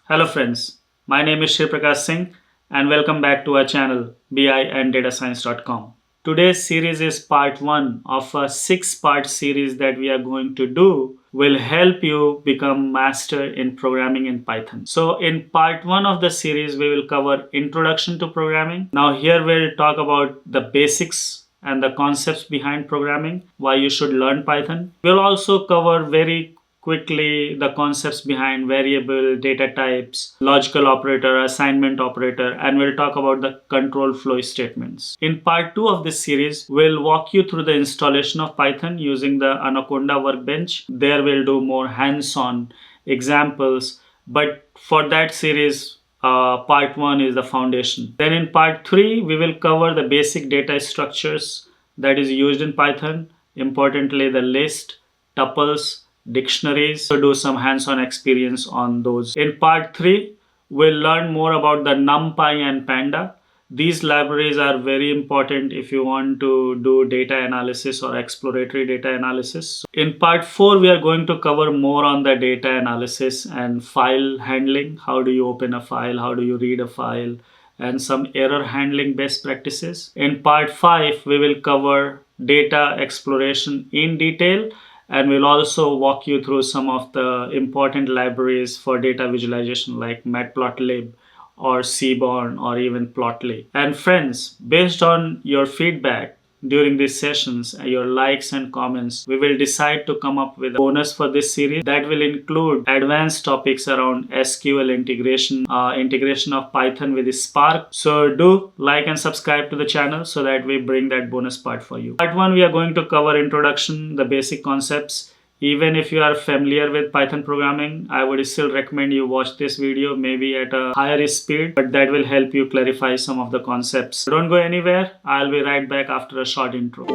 Hello friends, my name is Shri Prakash Singh and welcome back to our channel bianddatascience.com. Today's series is part 1 of a 6-part series that we are going to do will help you become master in programming in Python. So in part 1 of the series we will cover introduction to programming. Now here we'll talk about the basics and the concepts behind programming, why you should learn Python. We'll also cover very quickly the concepts behind variable, data types, logical operator, assignment operator, and we'll talk about the control flow statements. In part 2 of this series, we'll walk you through the installation of Python using the Anaconda workbench. There we'll do more hands-on examples, but for that series, part 1 is the foundation. Then in part 3, we will cover the basic data structures that is used in Python, importantly the list, tuples, dictionaries. So do some hands-on experience on those. In part 3, we'll learn more about the NumPy and Panda. These libraries are very important if you want to do data analysis or exploratory data analysis. In part 4, we are going to cover more on the data analysis and file handling. How do you open a file? How do you read a file? And some error handling best practices. In part 5, we will cover data exploration in detail, and we'll also walk you through some of the important libraries for data visualization like matplotlib or seaborn or even plotly. And friends, based on your feedback during these sessions, your likes and comments, we will decide to come up with a bonus for this series that will include advanced topics around SQL integration, integration of Python with Spark. So do like and subscribe to the channel so that we bring that bonus part for you. Part 1, we are going to cover introduction, the basic concepts. Even if you are familiar with Python programming, I would still recommend you watch this video maybe at a higher speed, but that will help you clarify some of the concepts. Don't go anywhere. I'll be right back after a short intro.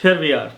Here we are,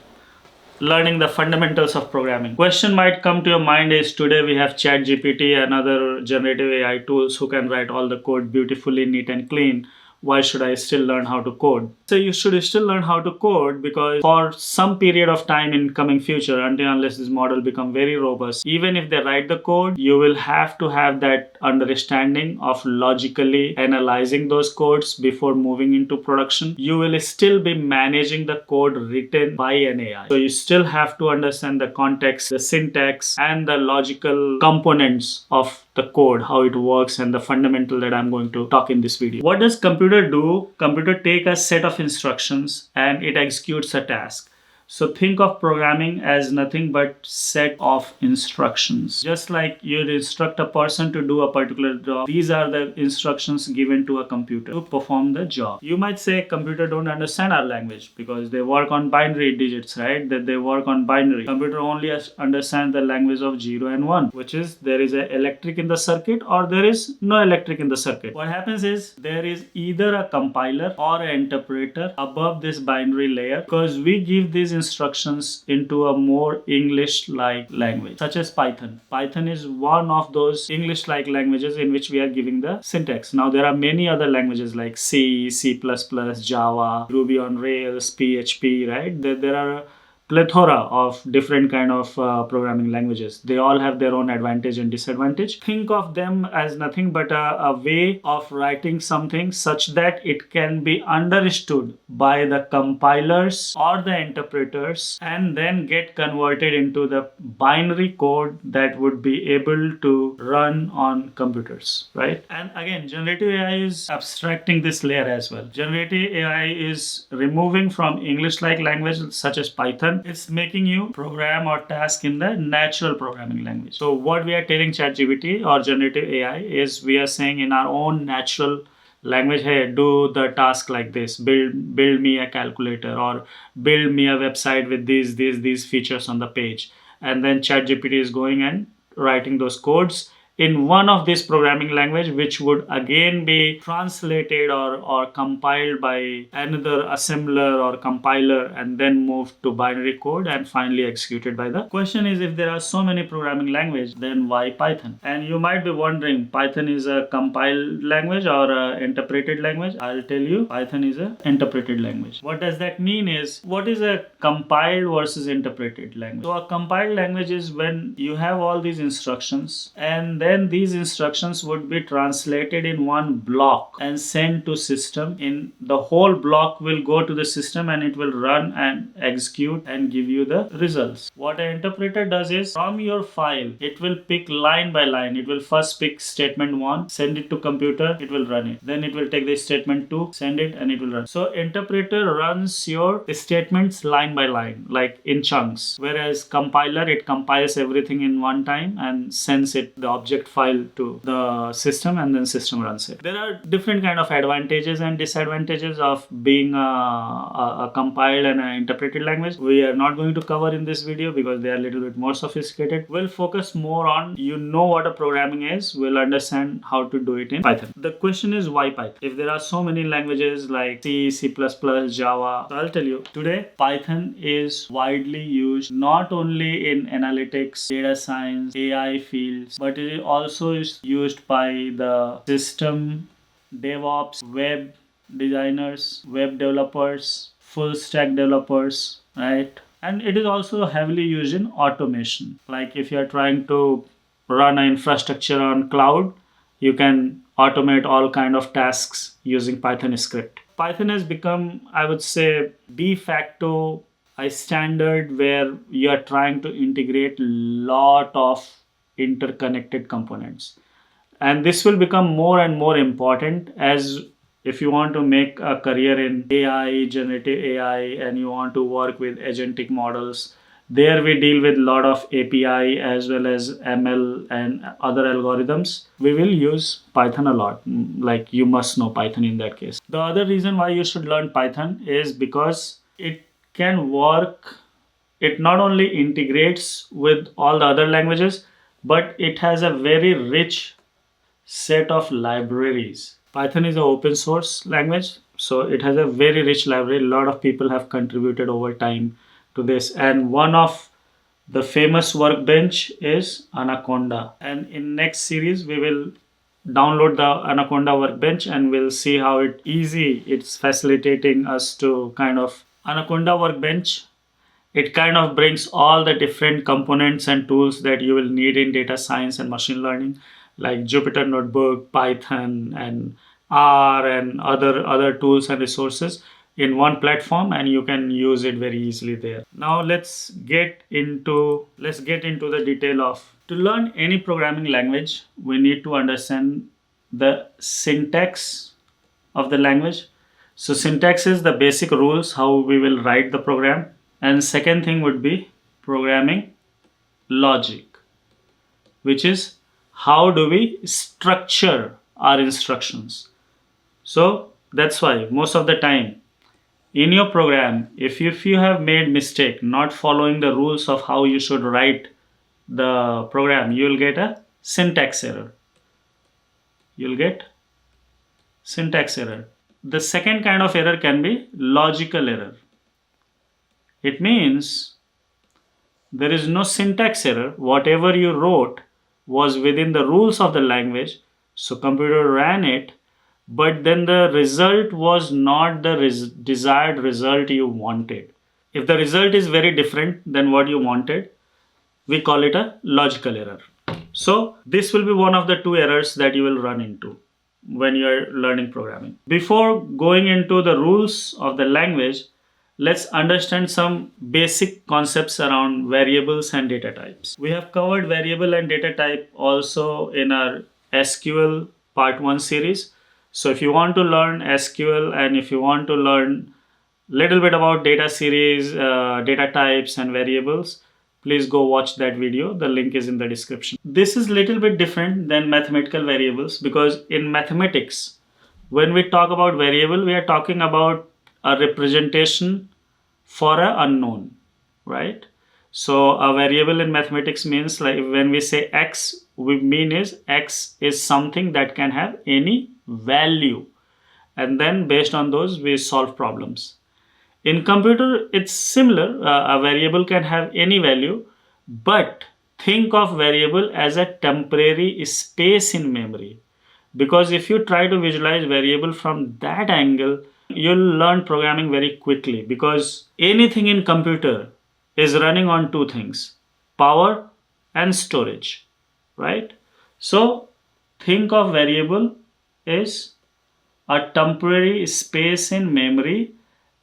learning the fundamentals of programming. Question might come to your mind is today we have ChatGPT and other generative AI tools who can write all the code beautifully, neat and clean. Why should I still learn how to code? So you should still learn how to code because for some period of time in coming future, until unless this model become very robust, even if they write the code, you will have to have that understanding of logically analyzing those codes before moving into production. You will still be managing the code written by an AI. So you still have to understand the context, the syntax, and the logical components of the code, how it works, and the fundamental that I'm going to talk in this video. What does computer do? Computer take a set of instructions and it executes a task. So think of programming as nothing but set of instructions. Just like you'd instruct a person to do a particular job, these are the instructions given to a computer to perform the job. You might say computer don't understand our language because they work on binary digits, right? That they work on binary. Computer only understand the language of 0 and 1, which is there is a electric in the circuit or there is no electric in the circuit. What happens is there is either a compiler or an interpreter above this binary layer because we give these instructions into a more English-like language, such as Python. Python is one of those English-like languages in which we are giving the syntax. Now, there are many other languages like C, C++, Java, Ruby on Rails, PHP, right? There are a plethora of different kind of programming languages. They all have their own advantage and disadvantage. Think of them as nothing but a way of writing something such that it can be understood by the compilers or the interpreters and then get converted into the binary code that would be able to run on computers, right? And again, generative AI is abstracting this layer as well. Generative AI is removing from English-like language such as Python. It's making you program or task in the natural programming language. So what we are telling ChatGPT or generative AI is we are saying in our own natural language, hey, do the task like this, build me a calculator or build me a website with these features on the page. And then ChatGPT is going and writing those codes in one of these programming language, which would again be translated or compiled by another assembler or compiler and then moved to binary code and finally executed by the. Question is, if there are so many programming language, then why Python? And you might be wondering, Python is a compiled language or a interpreted language? I'll tell you, Python is a interpreted language. What does that mean is, what is a compiled versus interpreted language? So a compiled language is when you have all these instructions and then these instructions would be translated in one block and sent to system. In the whole block will go to the system and it will run and execute and give you the results. What an interpreter does is, from your file it will pick line by line. It will first pick statement 1, send it to computer, it will run it. Then it will take the statement 2, send it, and it will run. So interpreter runs your statements line by line, like in chunks, whereas compiler, it compiles everything in one time and sends it the object file to the system and then system runs it. There are different kind of advantages and disadvantages of being a compiled and an interpreted language. We are not going to cover in this video because they are a little bit more sophisticated. We'll focus more on, you know what a programming is, we'll understand how to do it in Python. The question is, why Python? If there are so many languages like C, C++, Java, so I'll tell you, today Python is widely used not only in analytics, data science, AI fields, but it also is used by the system DevOps, web designers, web developers, full stack developers, right? And it is also heavily used in automation. Like if you are trying to run an infrastructure on cloud, you can automate all kind of tasks using Python script. Python has become, I would say, de facto a standard where you are trying to integrate lot of interconnected components. And this will become more and more important as if you want to make a career in AI, generative AI, and you want to work with agentic models. There we deal with a lot of API as well as ML and other algorithms. We will use Python a lot. Like you must know Python in that case. The other reason why you should learn Python is because it can work. It not only integrates with all the other languages, but it has a very rich set of libraries. Python is an open source language, so it has a very rich library. A lot of people have contributed over time to this, and one of the famous workbench is Anaconda. And in next series we will download the Anaconda workbench and we'll see how it's facilitating us to kind of Anaconda workbench. It kind of brings all the different components and tools that you will need in data science and machine learning, like Jupyter Notebook, Python, and R, and other tools and resources in one platform, and you can use it very easily there. Now let's get into the detail of, to learn any programming language, we need to understand the syntax of the language. So syntax is the basic rules how we will write the program. And second thing would be programming logic, which is how do we structure our instructions. So that's why most of the time in your program, if you have made mistake not following the rules of how you should write the program, you will get a syntax error. You'll get syntax error. The second kind of error can be logical error. It means there is no syntax error. Whatever you wrote was within the rules of the language, so computer ran it, but then the result was not the desired result you wanted. If the result is very different than what you wanted, we call it a logical error. So this will be one of the two errors that you will run into when you are learning programming. Before going into the rules of the language, let's understand some basic concepts around variables and data types. We have covered variable and data type also in our SQL part 1 series. So if you want to learn SQL and if you want to learn little bit about data series, data types and variables, please go watch that video. The link is in the description. This is little bit different than mathematical variables, because in mathematics, when we talk about variable, we are talking about a representation for an unknown, right? So a variable in mathematics means, like when we say x, we mean is x is something that can have any value, and then based on those we solve problems. In computer it's similar. A variable can have any value, but think of variable as a temporary space in memory, because if you try to visualize variable from that angle, you'll learn programming very quickly, because anything in computer is running on two things: power and storage, right? So think of variable is a temporary space in memory,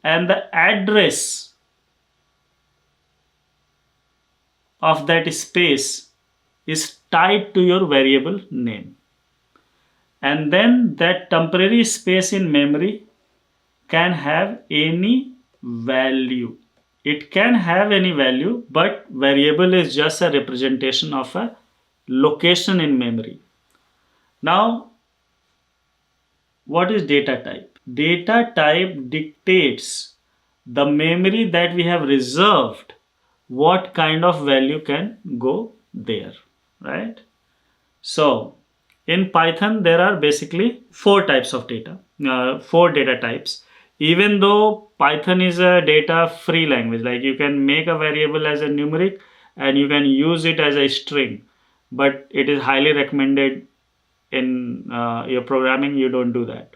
and the address of that space is tied to your variable name. And then that temporary space in memory can have any value. It can have any value, but variable is just a representation of a location in memory. Now, what is data type? Data type dictates the memory that we have reserved, what kind of value can go there, right? So in Python, there are basically four types of data, four data types. Even though Python is a data free language, like you can make a variable as a numeric and you can use it as a string, but it is highly recommended in your programming you don't do that.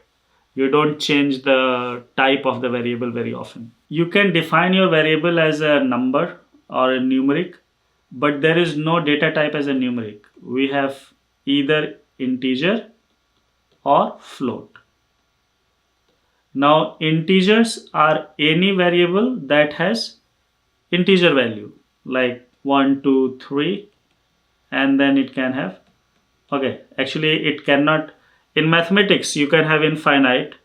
You don't change the type of the variable very often. You can define your variable as a number or a numeric, but there is no data type as a numeric. We have either integer or float. Now integers are any variable that has integer value, like 1 2 3, and then it can have, okay, actually it cannot. In mathematics you can have infinite,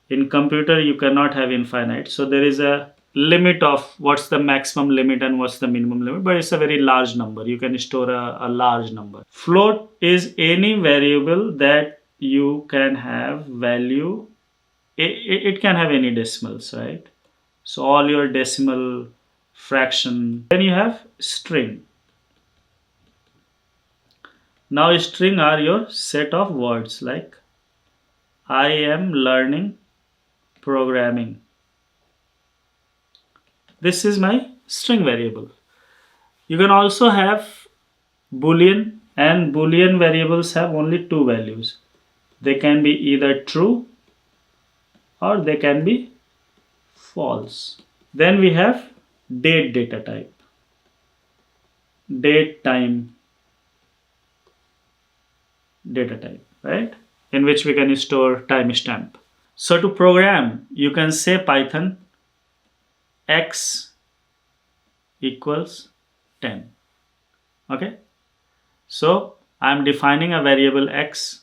in computer you cannot have infinite, so there is a limit of what's the maximum limit and what's the minimum limit, but it's a very large number. You can store a large number. Float is any variable that you can have value. It can have any decimals, right? So all your decimal fraction. Then you have string. Now string are your set of words, like I am learning programming. This is my string variable. You can also have boolean, and boolean variables have only two values. They can be either true or they can be false. Then we have date data type, date time data type, right? In which we can store timestamp. So to program, you can say Python x equals 10. Okay, so I'm defining a variable x.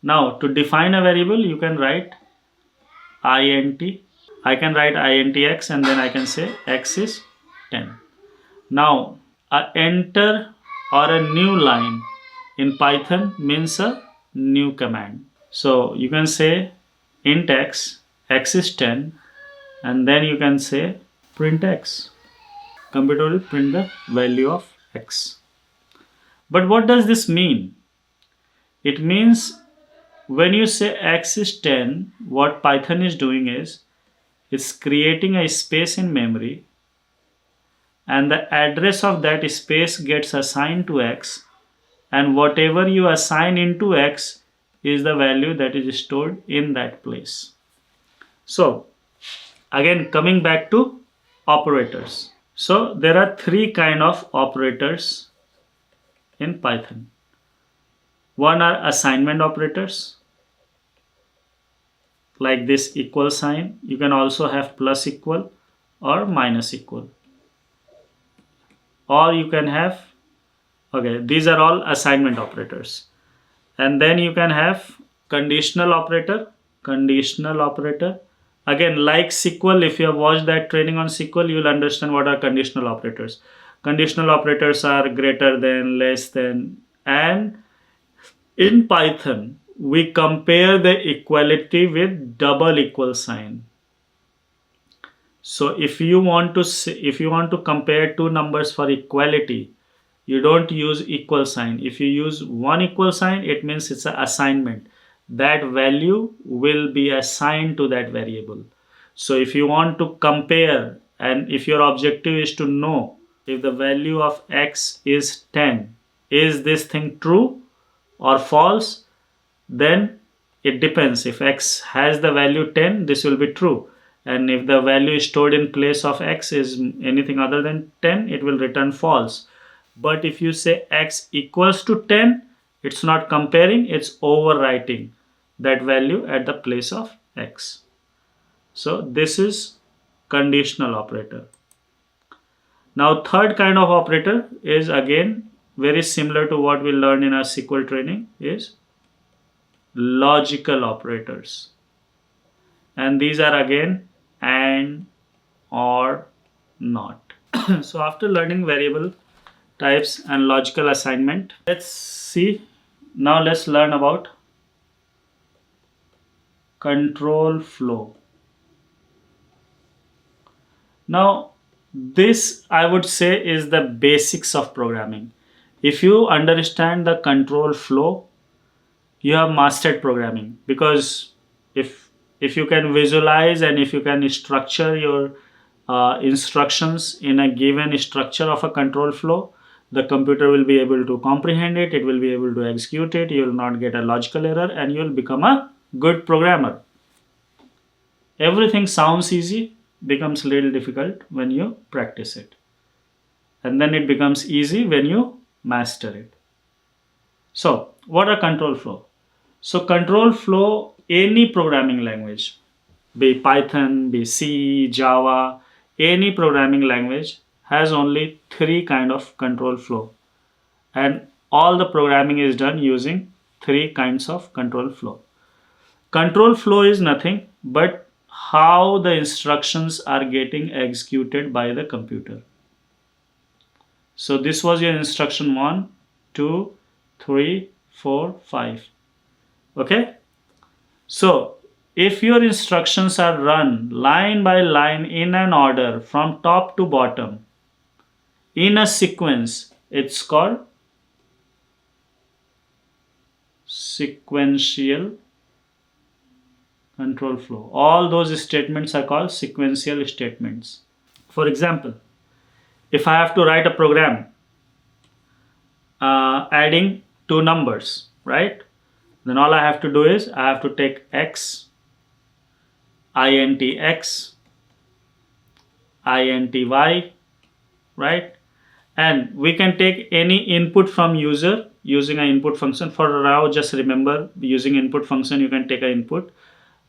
Now to define a variable, you can write int. I can write intx and then I can say x is 10. Now a enter or a new line in Python means a new command. So you can say int x, x is 10, and then you can say print x. Computer will print the value of x. But what does this mean? It means when you say x is 10, what Python is doing is it's creating a space in memory, and the address of that space gets assigned to x, and whatever you assign into x is the value that is stored in that place. So again, coming back to operators. So there are three kind of operators in Python. One are assignment operators, like this equal sign. You can also have plus equal or minus equal, or you can have, okay, these are all assignment operators. And then you can have conditional operator. Conditional operator, again, like SQL, if you have watched that training on SQL, you will understand what are conditional operators. Conditional operators are greater than, less than, and in Python we compare the equality with double equal sign. So if you want to compare two numbers for equality, you don't use equal sign. If you use one equal sign, it means it's an assignment. That value will be assigned to that variable. So if you want to compare, and if your objective is to know if the value of x is 10, is this thing true or false, then it depends. If x has the value 10, this will be true, and if the value stored in place of x is anything other than 10, it will return false. But if you say x equals to 10, it's not comparing, it's overwriting that value at the place of x. So this is conditional operator. Now third kind of operator is again very similar to what we learned in our SQL training, is logical operators. And these are again and, or, not. So after learning variable types and logical assignment, let's learn about control flow. Now this, I would say, is the basics of programming. If you understand the control flow, you have mastered programming. Because if you can visualize and if you can structure your instructions in a given structure of a control flow, the computer will be able to comprehend it, it will be able to execute it, you will not get a logical error, and you will become a good programmer. Everything sounds easy, becomes a little difficult when you practice it, and then it becomes easy when you master it. So what are control flow? So control flow, any programming language, be Python, be C, Java, any programming language has only three kind of control flow, and all the programming is done using three kinds of control flow. Control flow is nothing but how the instructions are getting executed by the computer. So this was your instruction 1, 2, 3, 4, 5. Okay, so if your instructions are run line by line in an order from top to bottom in a sequence, it's called sequential control flow. All those statements are called sequential statements. For example, if I have to write a program adding two numbers, right? Then all I have to do is I have to take x, int x, int y, right? And we can take any input from user using an input function. For now, just remember, using input function you can take an input,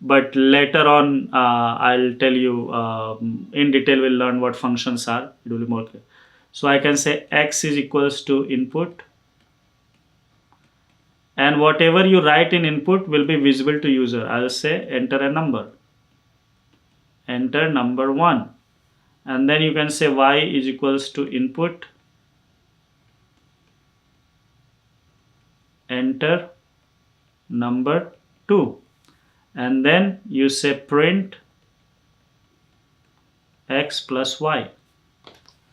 but later on I'll tell you in detail. We'll learn what functions are, it will be more clear. So I can say x is equals to input, and whatever you write in input will be visible to user. I'll say enter a number, enter number 1, and then you can say y is equals to input, enter number 2, and then you say print x plus y.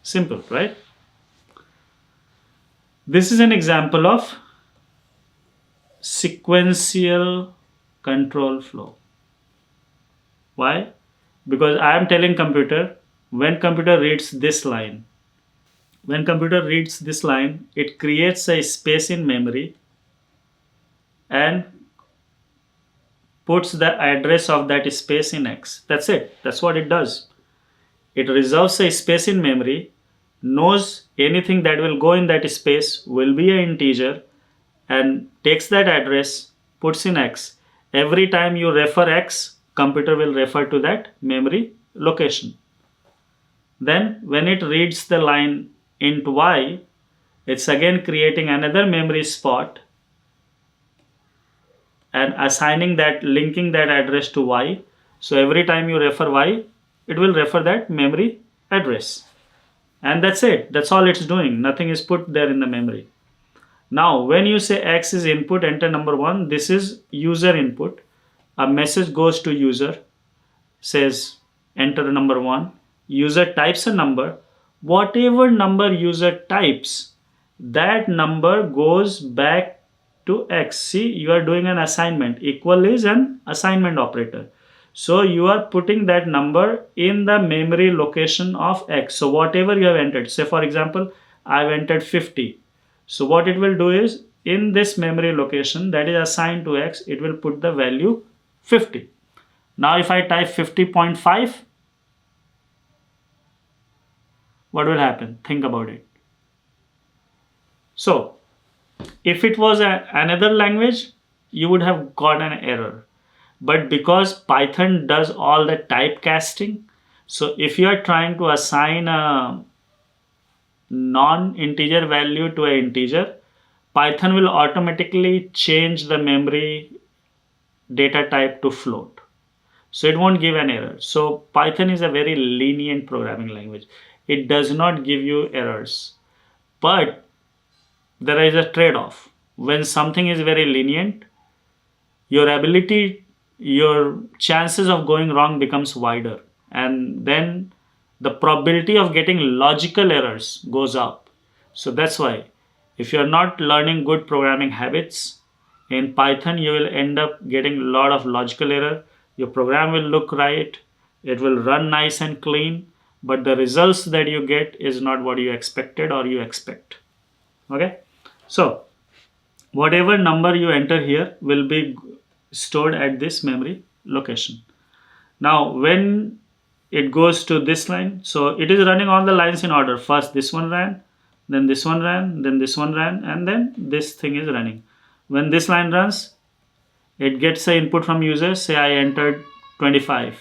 Simple, right? This is an example of sequential control flow. Why? Because I am telling computer, when computer reads this line, it creates a space in memory and puts the address of that space in x. That's it. That's what it does. It reserves a space in memory, knows anything that will go in that space will be an integer, and takes that address, puts in x. Every time you refer x, computer will refer to that memory location. Then when it reads the line int y, it's again creating another memory spot and assigning that, linking that address to y. So every time you refer y, it will refer that memory address. And that's it. That's all it's doing. Nothing is put there in the memory. Now when you say x is input, enter number 1, this is user input. A message goes to user, says enter number 1, user types a number, whatever number user types, that number goes back to x. See, you are doing an assignment. Equal is an assignment operator, so you are putting that number in the memory location of x. So whatever you have entered, say for example I've entered 50, so what it will do is, in this memory location that is assigned to x, it will put the value 50. Now if I type 50.5, what will happen? Think about it. So if it was another language, you would have got an error. But because Python does all the typecasting, so if you are trying to assign a non-integer value to an integer, Python will automatically change the memory data type to float. So it won't give an error. So Python is a very lenient programming language. It does not give you errors. But there is a trade-off. When something is very lenient, your chances of going wrong becomes wider, and then the probability of getting logical errors goes up. So that's why if you are not learning good programming habits in Python, you will end up getting a lot of logical error. Your program will look right, it will run nice and clean, but the results that you get is not what you expected or you expect. Okay, so whatever number you enter here will be stored at this memory location. Now when it goes to this line, so it is running all the lines in order. First this one ran, then this one ran, then this one ran, and then this thing is running. When this line runs, it gets an input from user, say I entered 25.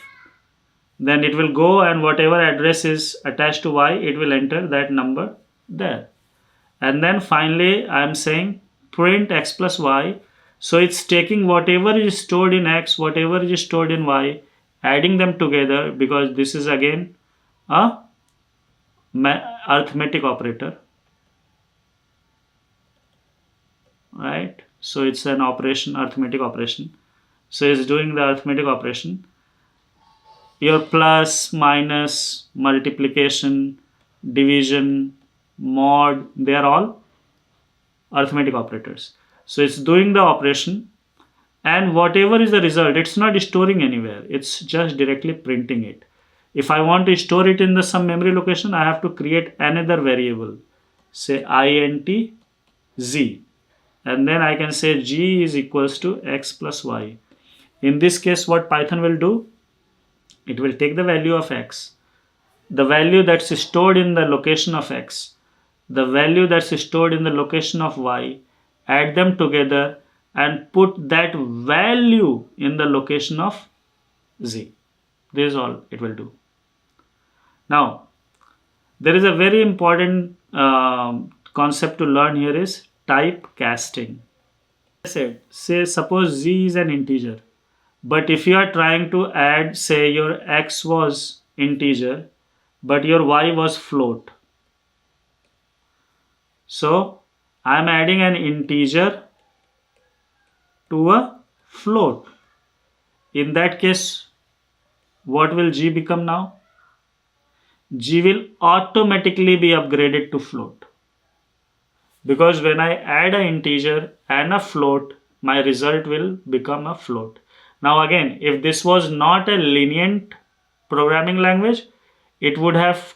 Then it will go and whatever address is attached to y, it will enter that number there. And then finally I am saying print x plus y. So it's taking whatever is stored in x, whatever is stored in y, adding them together, because this is again a arithmetic operator, right? So it's an operation, arithmetic operation. So it's doing the arithmetic operation. Your plus, minus, multiplication, division, mod, they are all arithmetic operators. So it's doing the operation, and whatever is the result, it's not storing anywhere, it's just directly printing it. If I want to store it in some memory location, I have to create another variable, say int z, and then I can say g is equals to x plus y. In this case, what Python will do, it will take the value of x, the value that's stored in the location of x, the value that's stored in the location of y, add them together and put that value in the location of z. This is all it will do. Now there is a very important concept to learn here, is typecasting. I said, say suppose z is an integer, but if you are trying to add, say your x was integer but your y was float, so I am adding an integer to a float. In that case, what will g become now? G will automatically be upgraded to float, because when I add an integer and a float, my result will become a float. Now again, if this was not a lenient programming language, it would have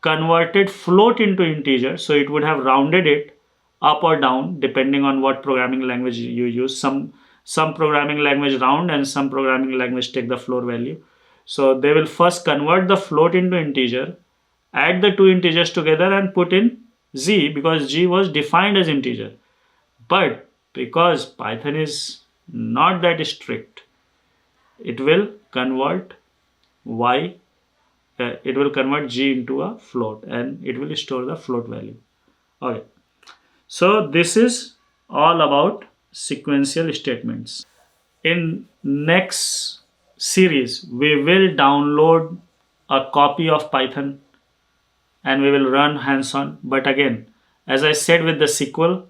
converted float into integer, so it would have rounded it up or down depending on what programming language you use. Some programming language round and some programming language take the floor value. So they will first convert the float into integer, add the two integers together and put in z, because g was defined as integer. But because Python is not that strict, it will convert it will convert g into a float and it will store the float value. Okay, so this is all about sequential statements. In next series, we will download a copy of Python and we will run hands-on. But again, as I said with the SQL,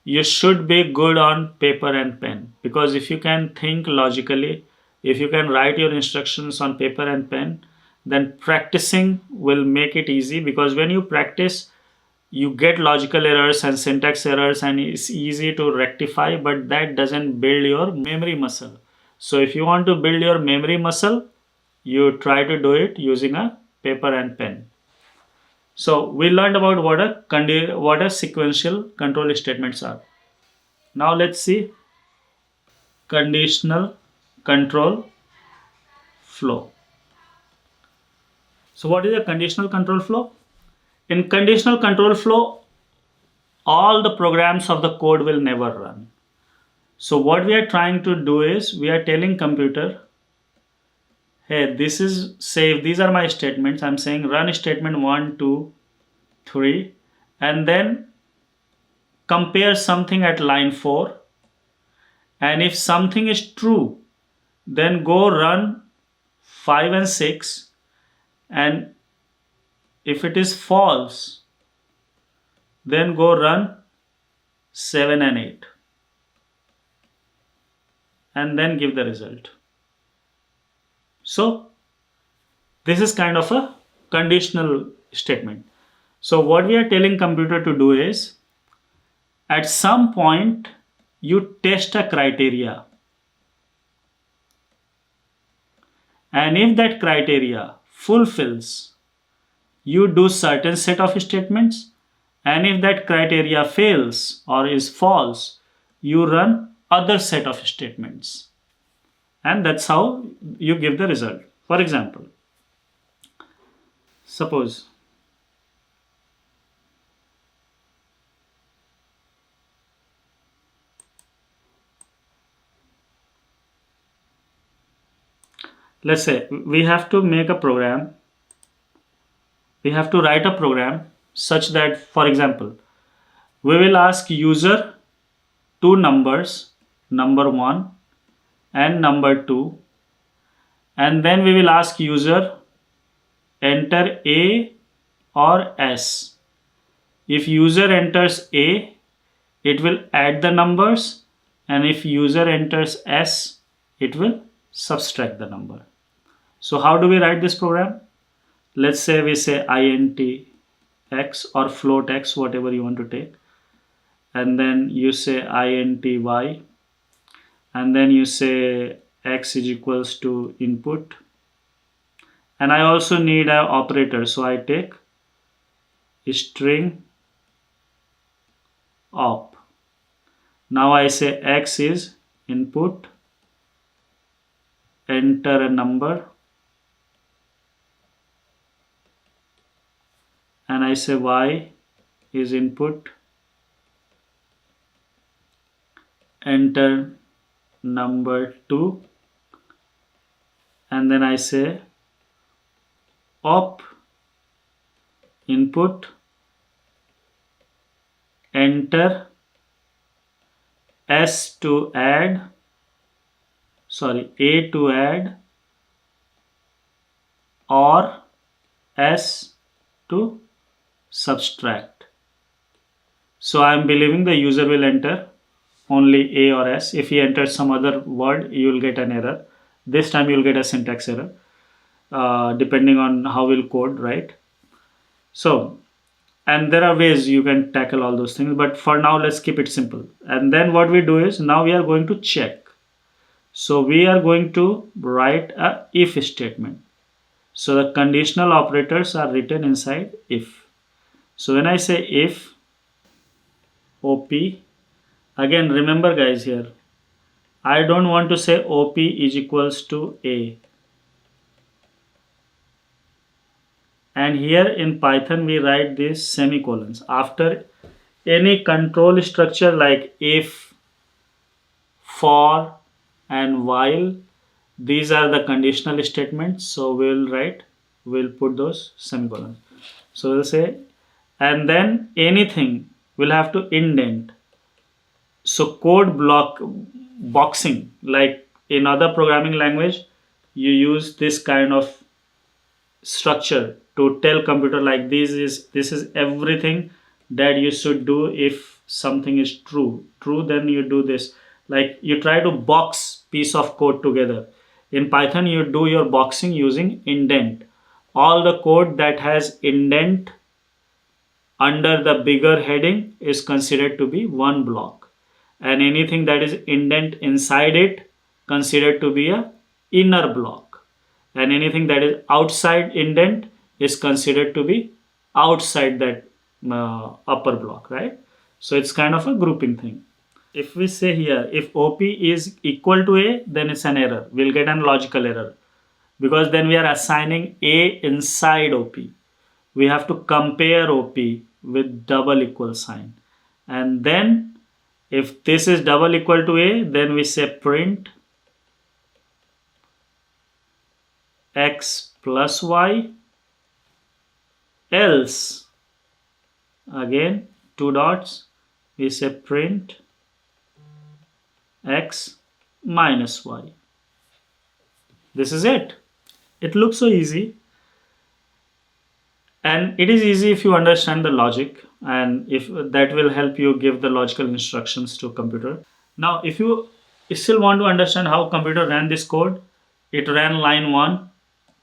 you should be good on paper and pen, because if you can think logically, if you can write your instructions on paper and pen, then practicing will make it easy, because when you practice you get logical errors and syntax errors and it's easy to rectify, but that doesn't build your memory muscle. So if you want to build your memory muscle, you try to do it using a paper and pen. So we learned about what a sequential control statements are. Now let's see conditional control flow. So what is a conditional control flow? In conditional control flow, all the programs of the code will never run. So what we are trying to do is we are telling computer, hey, this is say these are my statements. I'm saying run statement 1, 2, 3, and then compare something at line 4. And if something is true, then go run 5 and 6. And if it is false, then go run 7 and 8. And then give the result. So this is kind of a conditional statement. So what we are telling computer to do is, at some point you test a criteria, and if that criteria fulfills, you do certain set of statements, and if that criteria fails or is false, you run other set of statements, and that's how you give the result. For example, suppose let's say we have to make a program, we have to write a program such that, for example, we will ask user two numbers, number 1 and number 2, and then we will ask user enter A or S. If user enters A, it will add the numbers, and if user enters S, it will subtract the number. So how do we write this program? Let's say we say int x or float x, whatever you want to take, and then you say int y, and then you say x is equals to input, and I also need an operator, so I take string op. Now I say x is input, enter a number, and I say y is input, enter number 2, and then I say op input, enter S to add, A to add, or S to subtract. So I am believing the user will enter only A or S. If he enters some other word, you will get an error. This time you will get a syntax error, depending on how we'll code, right? So, and there are ways you can tackle all those things, but for now let's keep it simple. And then what we do is, now we are going to check. So we are going to write a if statement. So the conditional operators are written inside if. So when I say if op, again remember guys, here I don't want to say op is equals to a. And here in Python we write these semicolons after any control structure like if, for, and while. These are the conditional statements, so we'll put those semicolons. So we'll say, and then anything will have to indent. So code block boxing, like in other programming language, you use this kind of structure to tell computer like this is everything that you should do. If something is true, then you do this. Like you try to box piece of code together. In Python you do your boxing using indent, all the code that has indent under the bigger heading is considered to be one block, and anything that is indent inside it considered to be a inner block, and anything that is outside indent is considered to be outside that upper block, right? So it's kind of a grouping thing. If we say here, if OP is equal to A, then it's an error. We'll get a logical error because then we are assigning A inside OP. We have to compare OP with double equal sign. And then if this is double equal to A, then we say print X plus Y, else again two dots, we say print X minus Y. This is it. It looks so easy. And it is easy if you understand the logic, and if that will help you give the logical instructions to computer. Now, if you still want to understand how computer ran this code, it ran line 1,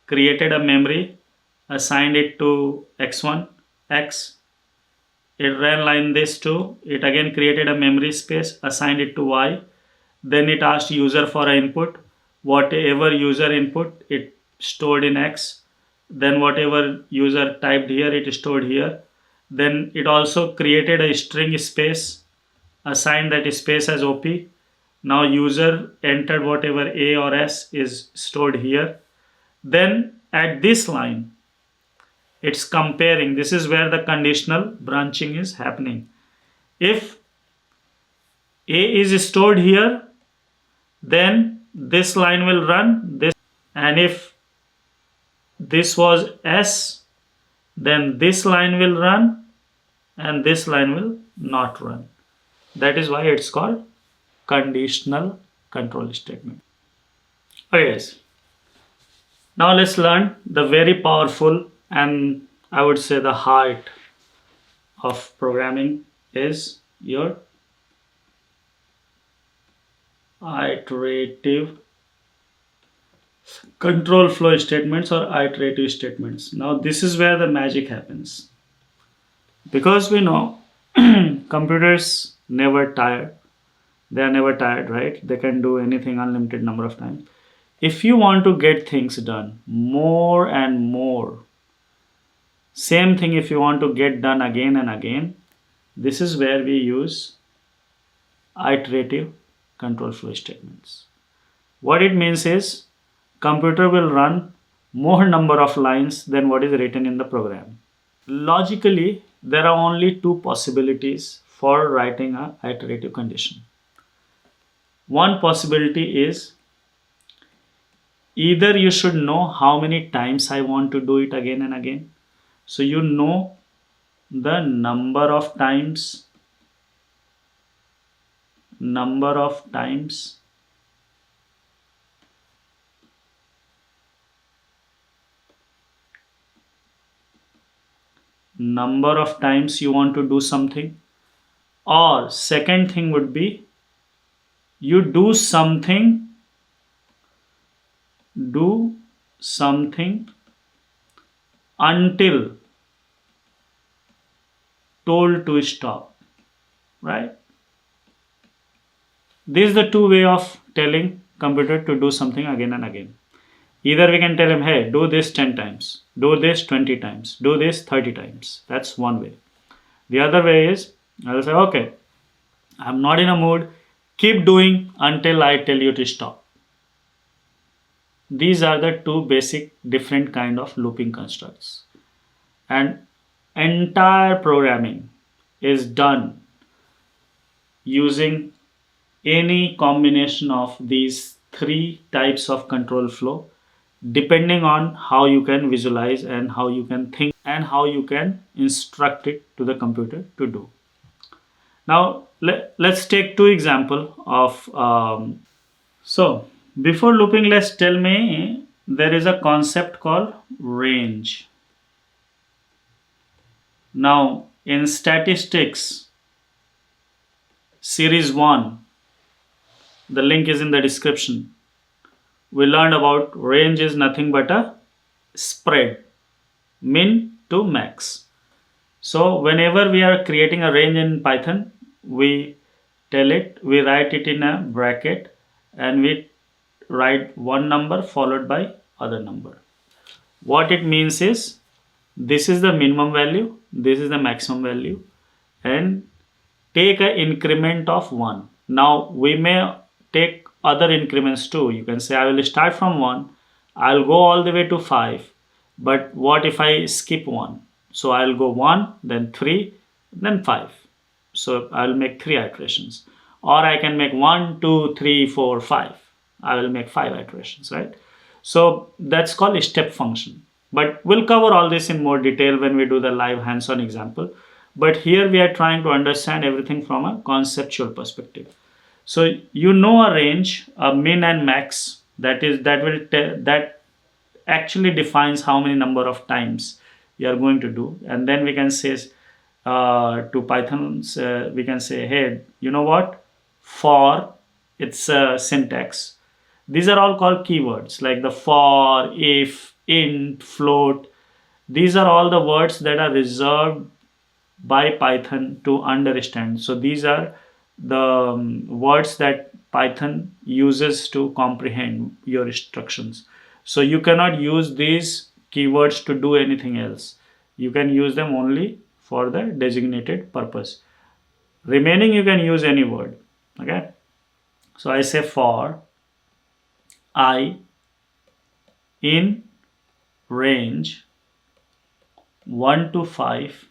created a memory, assigned it to x1, x. It ran line this 2, it again created a memory space, assigned it to y. Then it asked user for an input. Whatever user input, it stored in x. Then whatever user typed here, it stored here. Then it also created a string space, assigned that space as OP. Now user entered whatever A or S is stored here. Then at this line, it's comparing. This is where the conditional branching is happening. If A is stored here, then this line will run this, and if this was S, then this line will run and this line will not run. That is why it's called conditional control statement. Okay guys, now let's learn the very powerful, and I would say the heart of programming is your iterative control flow statements or iterative statements. Now this is where the magic happens, because we know computers never tire. They are never tired, right? They can do anything unlimited number of times. If you want to get things done more and more, same thing if you want to get done again and again, this is where we use iterative control flow statements. What it means is computer will run more number of lines than what is written in the program. Logically, there are only two possibilities for writing an iterative condition. One possibility is either you should know how many times I want to do it again and again. So you know the number of times number of times you want to do something. Or second thing would be you do something until told to stop, right? This is the two way of telling computer to do something again and again. Either we can tell him, hey, do this 10 times, do this 20 times, do this 30 times. That's one way. The other way is, I'll say, okay, I'm not in a mood, keep doing until I tell you to stop. These are the two basic different kind of looping constructs. And entire programming is done using any combination of these three types of control flow, depending on how you can visualize and how you can think and how you can instruct it to the computer to do. Now let's take two examples of so before looping, let's tell me there is a concept called range. Now in statistics series 1, the link is in the description, we learned about range is nothing but a spread. min to max. So whenever we are creating a range in Python, we write it in a bracket, and we write one number followed by other number. What it means is, this is the minimum value, this is the maximum value, and take an increment of 1. Now we may take other increments too. You can say I will start from 1, I'll go all the way to 5, but what if I skip 1? So I'll go 1, then 3, then 5. So I'll make 3 iterations, or I can make 1, 2, 3, 4, 5. I will make 5 iterations, right? So that's called a step function. But we'll cover all this in more detail when we do the live hands-on example. But here we are trying to understand everything from a conceptual perspective. So you know a range, a min and max, that actually defines how many number of times you are going to do. And then we can say to Python, we can say, hey, you know what? For, it's a syntax. These are all called keywords, like the for, if, int, float. These are all the words that are reserved by Python to understand. So these are the words that Python uses to comprehend your instructions. So you cannot use these keywords to do anything else. You can use them only for the designated purpose. Remaining, you can use any word. Okay. So I say for I in range 1 to 5.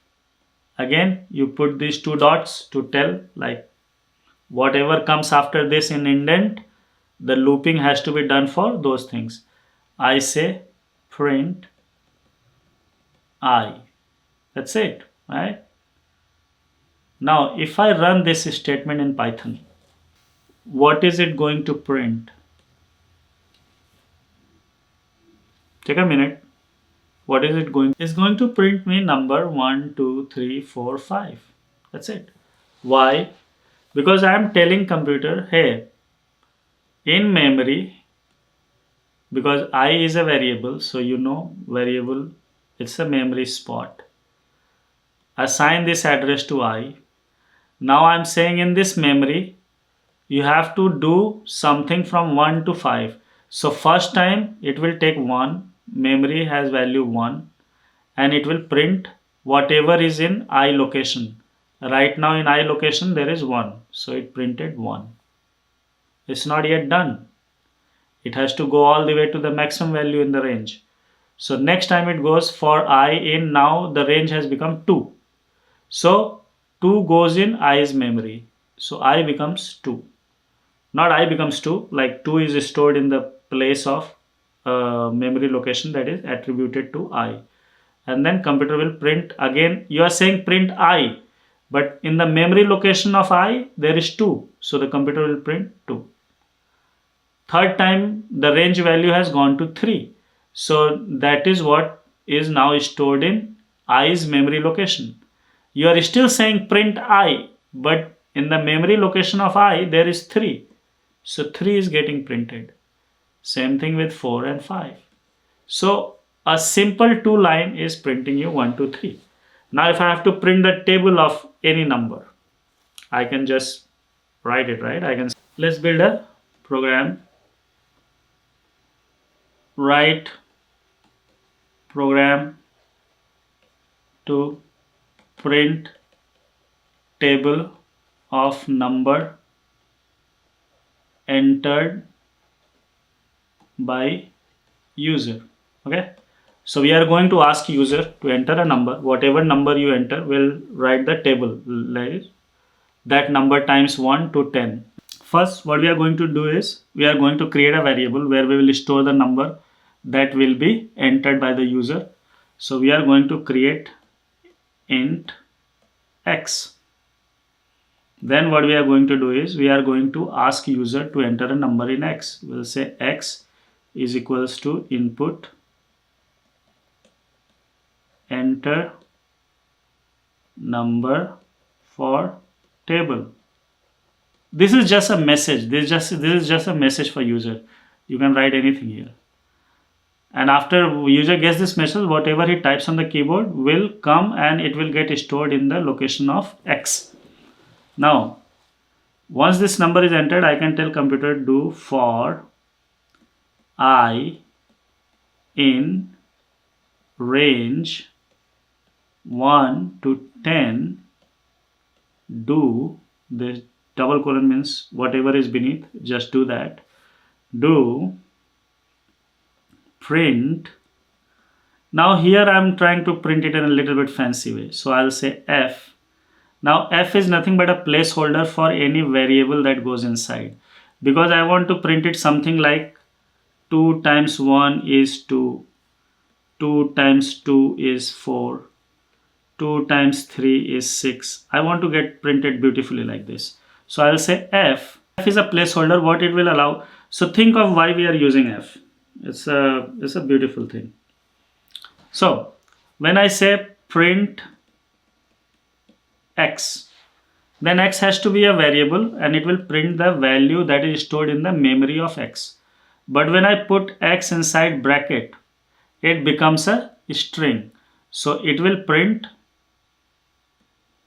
Again, you put these 2 dots to tell, like, whatever comes after this in indent, the looping has to be done for those things. I say print I. That's it, right? Now, if I run this statement in Python, what is it going to print? Take a minute. What is it going? It's going to print me number 1, 2, 3, 4, 5. That's it. Why? Because I am telling computer, hey, in memory, because I is a variable, so you know variable, it's a memory spot. Assign this address to I. Now I'm saying in this memory, you have to do something from 1 to 5. So first time it will take 1, memory has value 1, and it will print whatever is in I location. Right now in I location there is 1, so it printed 1. It's not yet done. It has to go all the way to the maximum value in the range. So next time it goes for I in, now the range has become 2. So 2 goes in I's memory. So I becomes 2. Not I becomes 2, like 2 is stored in the place of memory location that is attributed to I. And then computer will print again. You are saying print I, but in the memory location of I there is 2. So the computer will print 2. Third time the range value has gone to 3. So that is what is now stored in I's memory location. You are still saying print I, but in the memory location of I there is 3. So 3 is getting printed. Same thing with 4 and 5. So a simple 2 line is printing you 1, 2, 3. Now if I have to print the table of any number, I can just write it, right? Let's build a program. Write program to print table of number entered by user. Okay, so we are going to ask user to enter a number. Whatever number you enter, will write the table, like that number times 1 to 10. First, what we are going to do is we are going to create a variable where we will store the number that will be entered by the user. So we are going to create int x. Then what we are going to do is we are going to ask user to enter a number in x. We'll say x is equals to input enter number for table. This is just a message. This is just a message for user. You can write anything here. and after user gets this message, whatever he types on the keyboard will come and it will get stored in the location of X. Now once this number is entered, I can tell computer do for I in range 1 to 10, do this. Double colon means whatever is beneath, just do that. Do print. Now here I'm trying to print it in a little bit fancy way. So I'll say F. Now F is nothing but a placeholder for any variable that goes inside. Because I want to print it something like 2 times 1 is 2. 2 times 2 is 4. 2 times 3 is 6. I want to get printed beautifully like this. So I'll say F. F is a placeholder, what it will allow. So think of why we are using F. It's a beautiful thing. So when I say print X, then X has to be a variable and it will print the value that is stored in the memory of X. But when I put X inside bracket, it becomes a string. So it will print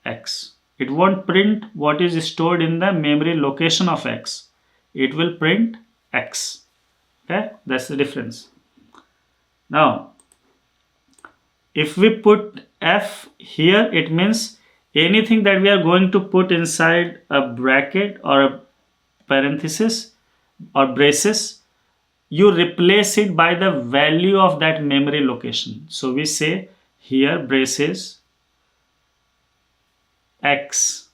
X. It won't print what is stored in the memory location of X. It will print X. Okay, that's the difference. Now, if we put F here, it means anything that we are going to put inside a bracket or a parenthesis or braces, you replace it by the value of that memory location. So we say here braces X,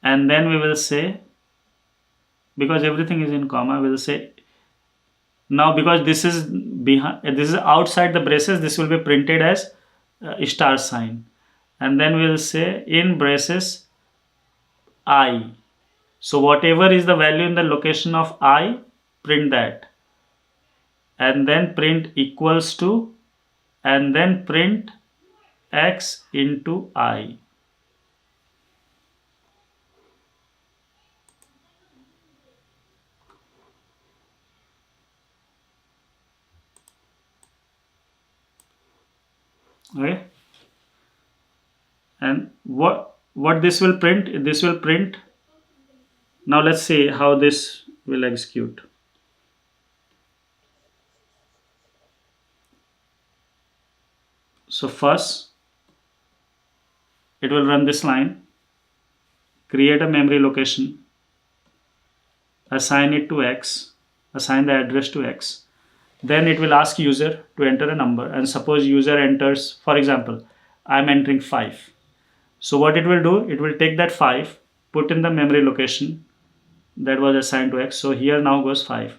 and then we will say, because everything is in comma, we will say, now because this is behind, this is outside the braces, this will be printed as a star sign, and then we will say in braces I. So whatever is the value in the location of I, print that, and then print equals to, and then print X into I. Okay, and what this will print? This will print. Now let's see how this will execute. So first it will run this line, create a memory location, assign it to X, assign the address to X. Then it will ask user to enter a number, and suppose user enters, for example, I'm entering 5. So what it will do, it will take that 5, put in the memory location that was assigned to X. So here now goes 5.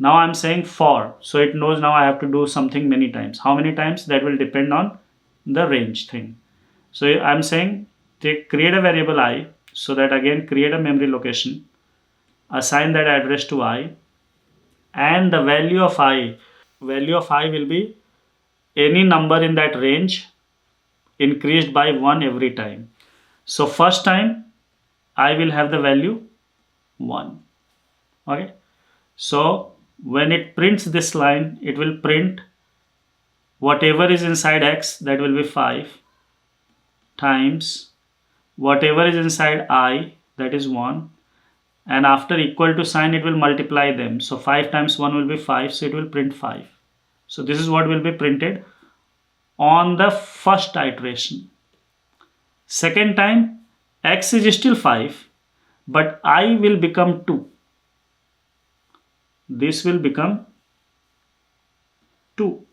Now I'm saying for, so it knows now I have to do something many times. How many times? That will depend on the range thing. So I'm saying create a variable I, so that again create a memory location, assign that address to I, and the value of I will be any number in that range increased by 1 every time. So first time I will have the value 1. Okay, so when it prints this line, it will print whatever is inside X, that will be 5, times whatever is inside I, that is 1, and after equal to sign it will multiply them. So 5 times 1 will be 5, so it will print 5. So this is what will be printed on the first iteration. Second time X is still 5, but I will become 2. This will become 2.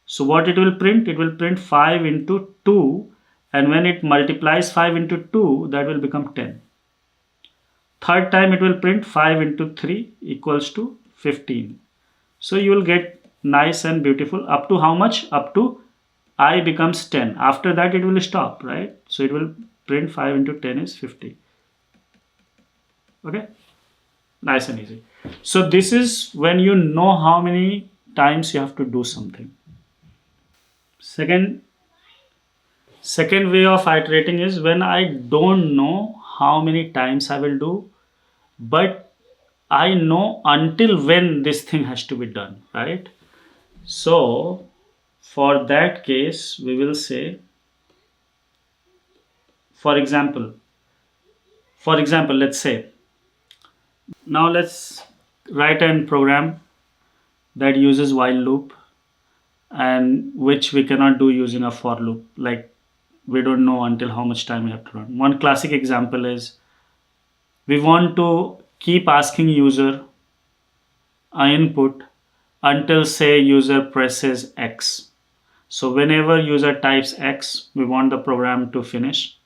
So what it will print? It will print 5 into 2, and when it multiplies 5 into 2, that will become 10. Third time it will print 5 into 3 equals to 15. So you will get nice and beautiful up to how much? Up to I becomes 10. After that it will stop, right? So it will print 5 into 10 is 50. Okay, nice and easy. So this is when you know how many times you have to do something. Second way of iterating is when I don't know how many times I will do, but I know until when this thing has to be done, right? So for that case, we will say, for example, let's say, now let's write an program that uses while loop, and which we cannot do using a for loop. Like, we don't know until how much time we have to run. One classic example is, we want to keep asking user a input until say user presses X. So whenever user types X, we want the program to finish.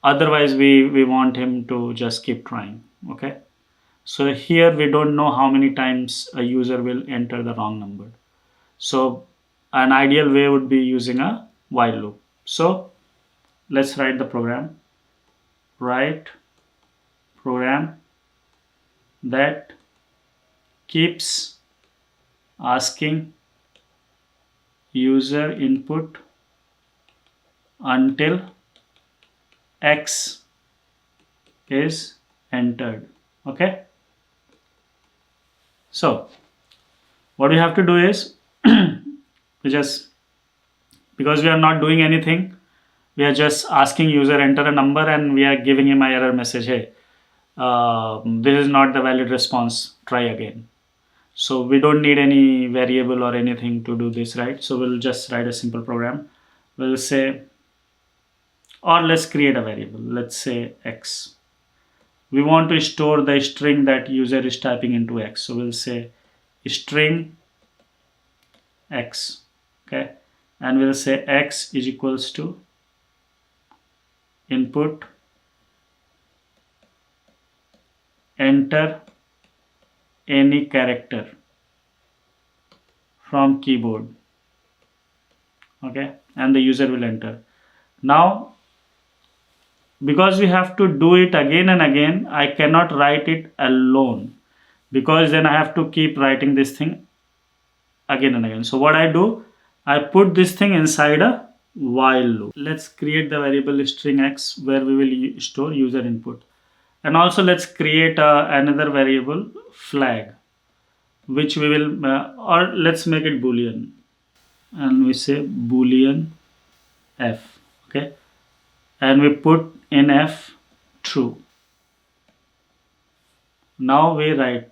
Otherwise, we want him to just keep trying. Okay. So here we don't know how many times a user will enter the wrong number. So an ideal way would be using a while loop. So let's write the program. Write program that keeps asking user input until X is entered. Okay. So what we have to do is, we just, because we are not doing anything, we are just asking user enter a number, and we are giving him an error message. Hey, this is not the valid response, try again. So we don't need any variable or anything to do this, right? So we'll just write a simple program. We'll say, or let's create a variable, let's say X. We want to store the string that user is typing into X. So we'll say string X. Okay. And we'll say X is equals to input enter any character from keyboard. Okay. And the user will enter. Now, because we have to do it again and again, I cannot write it alone, because then I have to keep writing this thing again and again. So what I do, I put this thing inside a while loop. Let's create the variable string X where we will store user input. And also let's create another variable flag, which we will, or let's make it Boolean, and we say Boolean F. Okay. And we put in F true. Now we write,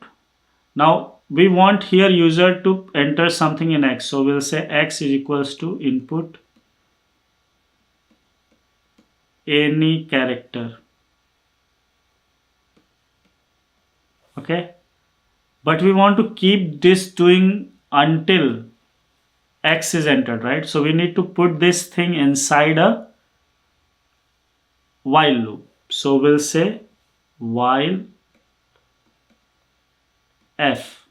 now we want here user to enter something in X. So we'll say X is equals to input any character. Okay. But we want to keep this doing until X is entered, right? So we need to put this thing inside a while loop. So we'll say while F.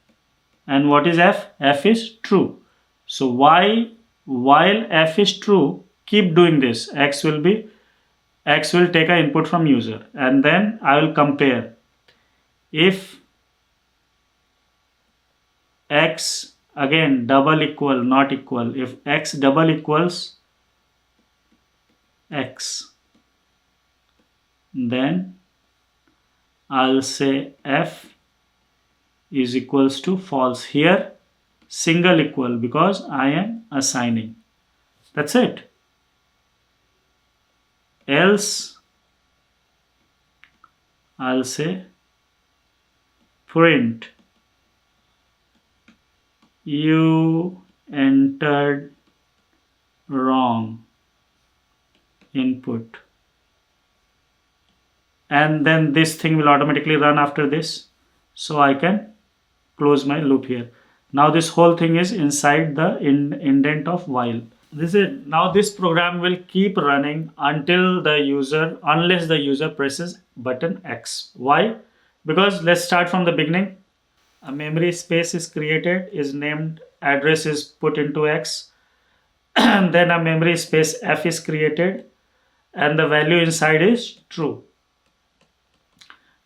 And what is F? F is true. So while F is true, keep doing this. X will take an input from user, and then I will compare. If X again double equal, not equal, if X double equals X, then I'll say F is equals to false. Here single equal, because I am assigning. That's it. Else I'll say print you entered wrong input, and then this thing will automatically run after this. So I can close my loop here. Now this whole thing is inside the indent of while. This is it. Now this program will keep running until the user, unless the user presses button X. Why? Because let's start from the beginning. A memory space is created, is named, address is put into X, and then a memory space F is created, and the value inside is true.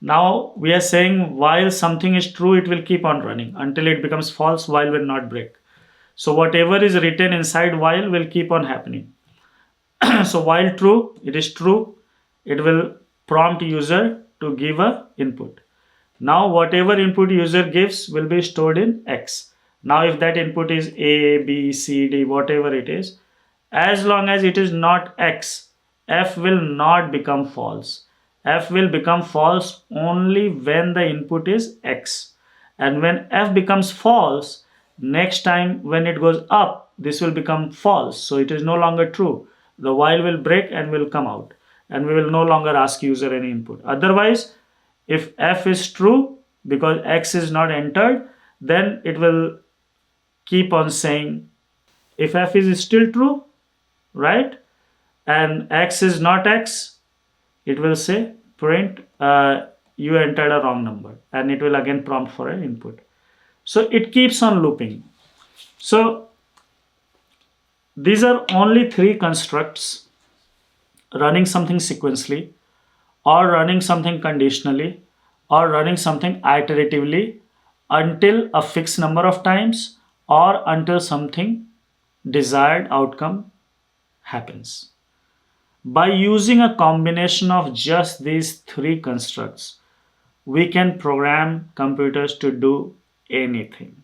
Now we are saying while something is true, it will keep on running until it becomes false. While will not break. So whatever is written inside while will keep on happening. So while true, it is true, it will prompt user to give a input. Now whatever input user gives will be stored in X. Now if that input is A, B, C, D, whatever it is, as long as it is not X, F will not become false. F will become false only when the input is X. And when F becomes false, next time when it goes up, this will become false. So it is no longer true. The while will break and will come out. And we will no longer ask user any input. Otherwise, if F is true because X is not entered, then it will keep on saying, if F is still true, right, and X is not X, it will say print you entered a wrong number, and it will again prompt for an input. So it keeps on looping. So these are only three constructs: running something sequentially, or running something conditionally, or running something iteratively until a fixed number of times, or until something desired outcome happens. By using a combination of just these three constructs, we can program computers to do anything.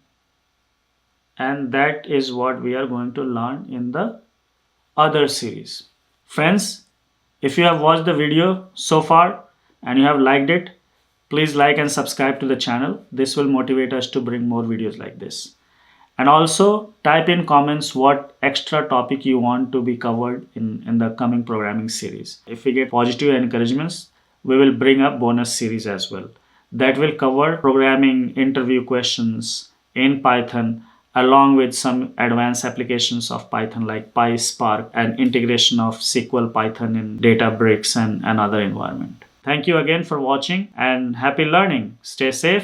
And that is what we are going to learn in the other series. Friends, if you have watched the video so far and you have liked it, please like and subscribe to the channel. This will motivate us to bring more videos like this. And also type in comments what extra topic you want to be covered in the coming programming series. If we get positive encouragements, we will bring up bonus series as well. That will cover programming interview questions in Python along with some advanced applications of Python like PySpark and integration of SQL Python in Databricks and another environment. Thank you again for watching and happy learning. Stay safe.